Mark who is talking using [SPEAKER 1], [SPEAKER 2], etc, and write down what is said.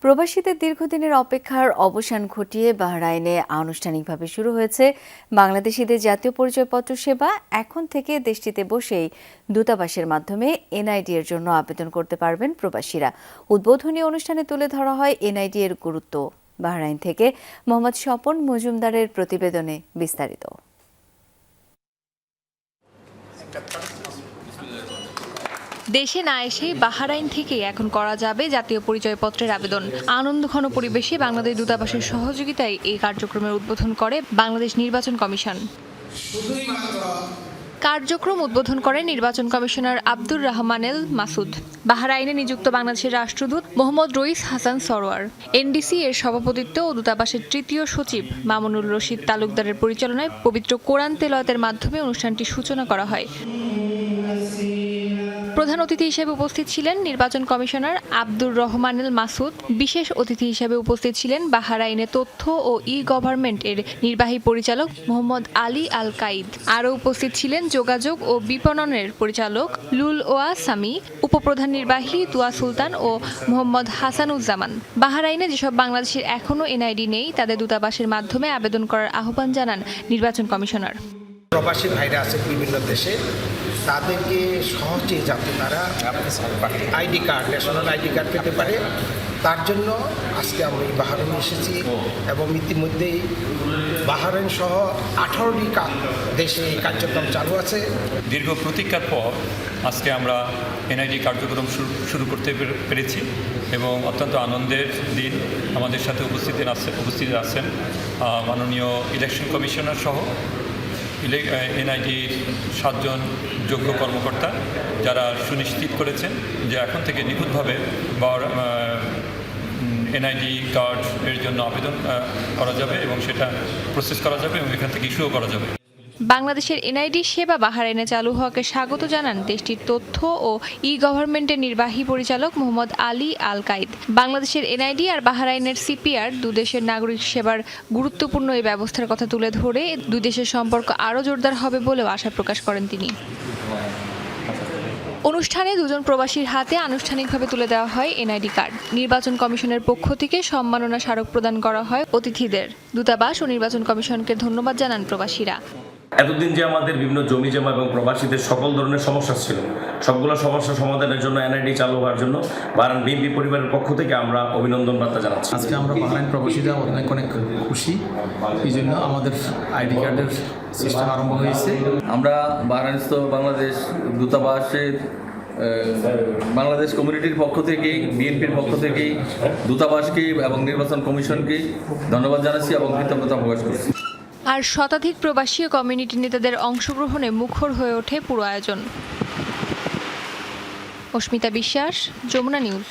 [SPEAKER 1] প্রবাসীদের দীর্ঘদিনের অপেক্ষার অবসান ঘটিয়ে বাহরাইনে আনুষ্ঠানিকভাবে শুরু হয়েছে বাংলাদেশিদের জাতীয় পরিচয়পত্র সেবা। এখন থেকে দেশটিতে বসেই দূতাবাসের মাধ্যমে এনআইডি এর জন্য আবেদন করতে পারবেন প্রবাসীরা। উদ্বোধনী অনুষ্ঠানে তুলে ধরা হয় এনআইডি এর গুরুত্ব। বাহরাইন থেকে মোহাম্মদ স্বপন মজুমদারের প্রতিবেদনে বিস্তারিত।
[SPEAKER 2] দেশে না এসে বাহরাইন থেকে এখন করা যাবে জাতীয় পরিচয়পত্রের আবেদন। আনন্দঘন পরিবেশে বাংলাদেশ দূতাবাসের সহযোগিতায় এই কার্যক্রমের উদ্বোধন করে বাংলাদেশ নির্বাচন কমিশন। কার্যক্রম উদ্বোধন করেন নির্বাচন কমিশনার আব্দুর রহমানেল মাসুদ। বাহরাইনে নিযুক্ত বাংলাদেশের রাষ্ট্রদূত মোহাম্মদ রইস হাসান সরোয়ার, এনডিসি এর সভাপতিত্ব ও দূতাবাসের তৃতীয় সচিব মামুনুর রশিদ তালুকদারের পরিচালনায় পবিত্র কোরআন তেলাওয়াতের মাধ্যমে অনুষ্ঠানটির সূচনা করা হয়। প্রধান অতিথি হিসেবে উপস্থিত ছিলেন নির্বাচন কমিশনার আব্দুর রহমানেল মাসুদ। বিশেষ অতিথি হিসেবে উপস্থিত ছিলেন বাহরাইনে তথ্য ও ই-গভর্নমেন্ট এর নির্বাহী পরিচালক মোহাম্মদ আলী আল কাইদ। আরও উপস্থিত ছিলেন যোগাযোগ ও বিপণনের পরিচালক লুল ওয়া সামি, উপপ্রধান নির্বাহী দুয়া সুলতান ও মোহাম্মদ হাসানুজ্জামান। বাহরাইনে যেসব বাংলাদেশের এখনও এনআইডি নেই তাদের দূতাবাসের মাধ্যমে আবেদন করার আহ্বান জানান নির্বাচন কমিশনার।
[SPEAKER 3] প্রবাসী ভাইরা আছে বিভিন্ন দেশে, তাদেরকে সহজে যাতে তারা ID card, national ID card পেতে পারে, তার জন্য আজকে আমি বাহরাইন এসেছি এবং ইতিমধ্যেই বাহরাইন সহ 18টি দেশে এই কার্যক্রম চালু আছে।
[SPEAKER 4] দীর্ঘ প্রতীক্ষার পর আজকে আমরা এনআইডি কার্যক্রম শুরু করতে পেরেছি এবং অত্যন্ত আনন্দের দিন। আমাদের সাথে উপস্থিত আছেন মাননীয় ইলেকশন কমিশনার সহ এনআইডির 7 জন যোগ্য কর্মকর্তা, যারা সুনিশ্চিত করেছেন যে এখন থেকে নিখুঁতভাবে এনআইডি কার্ড এর জন্য আবেদন করা যাবে এবং সেটা প্রসেস করা যাবে এবং এখান থেকে ইস্যুও করা যাবে।
[SPEAKER 2] বাংলাদেশের এনআইডি সেবা বাহরাইনে চালু হওয়াকে স্বাগত জানান দেশটির তথ্য ও ই-গভর্নমেন্টের নির্বাহী পরিচালক মোহাম্মদ আলী আল কাইদ। বাংলাদেশের এনআইডি আর বাহরাইনের সিপিআর দুদেশের নাগরিক সেবার গুরুত্বপূর্ণ এই ব্যবস্থার কথা তুলে ধরে দুই দেশের সম্পর্ক আরও জোরদার হবে বলেও আশা প্রকাশ করেন তিনি। অনুষ্ঠানে 2 জন প্রবাসীর হাতে আনুষ্ঠানিকভাবে তুলে দেওয়া হয় এনআইডি কার্ড। নির্বাচন কমিশনের পক্ষ থেকে সম্মাননা স্মারক প্রদান করা হয় অতিথিদের। দূতাবাস ও নির্বাচন কমিশনকে ধন্যবাদ জানান প্রবাসীরা।
[SPEAKER 5] এতদিন যে আমাদের বিভিন্ন জমি জমা এবং প্রবাসীদের সকল ধরনের সমস্যা ছিল, সবগুলো সমস্যা সমাধানের জন্য এনআইডি চালু হওয়ার জন্য বাহরাইন বিএনপি পরিবারের পক্ষ থেকে আমরা অভিনন্দন বার্তা জানাচ্ছি।
[SPEAKER 6] আজকে আমরা বাহরাইন প্রবাসীরা অনেক খুশি, এই জন্য আমাদের আইডি কার্ডের সিস্টেম আরম্ভ হয়েছে।
[SPEAKER 7] আমরা বাহরাইনস্থ বাংলাদেশ দূতাবাসের বাংলাদেশ কমিউনিটির পক্ষ থেকে, বিএনপির পক্ষ থেকে দূতাবাসকে এবং নির্বাচন কমিশনকে ধন্যবাদ জানাচ্ছি এবং কৃতজ্ঞতা প্রকাশ করছি।
[SPEAKER 2] আর শতাধিক প্রবাসী ও কমিউনিটি নেতাদের অংশগ্রহণে মুখর হয়ে ওঠে পুরো আয়োজন। অস্মিতা বিশ্বাস, যমুনা নিউজ।